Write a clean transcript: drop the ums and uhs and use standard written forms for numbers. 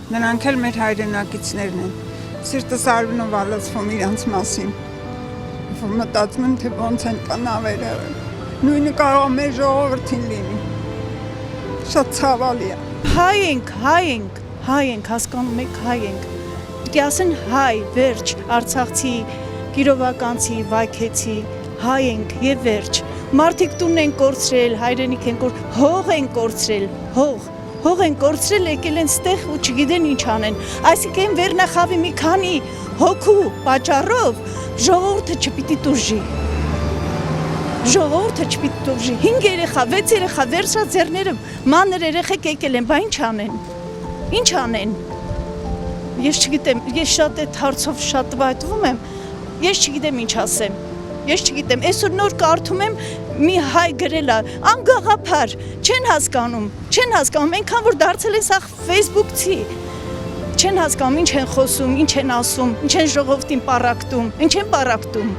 Նրանք էլ մեր հայրենակիցներն են։ Սիրտս արյունով ալացվում իրանց մասին։ Որ մտածում եմ, թե ոնց են տնավերը։ Նույնը կարող է մեր ժողովրդին լինի։ Շատ ցավալի է։ Հայ ենք, հասկանում եք, հայ ենք։ Պիտի ասեն հայ, վերջ, արցախցի, գիրովականցի, վայքեցի, հայ ենք եւ վերջ։ Մարդիկ տուն են կորցրել, հայրենիք են հող են կորցրել, հող են կորցրել, եկել են ստեղ ու չգիտեն ինչ անեն։ Այսինքն վերնախավի մի քանի հոգու պատճառով ժողովուրդը չպիտի տուժի։ Ժողովուրդը չպիտի տուժի։ 5 երեխա, 6 երեխա, վերջած ձեռները մանր երեխեք եկել են, բա ինչ անեն։ Ինչ անեն։ Ես չգիտեմ, ես շատ այդ հարցով շատ տվայտվում եմ։ Ես չգիտեմ ինչ ասեմ։ Ես չգիտեմ, այսօր նոր կարդում եմ մի հայ գրել է, անգաղափար, չեն հասկանում, այնքան որ դարձել են սա Facebook-ցի, չեն հասկանում ինչ են խոսում, ինչ են ասում, ինչ են ժողովրդին պառակտում, ինչ են պառակտում։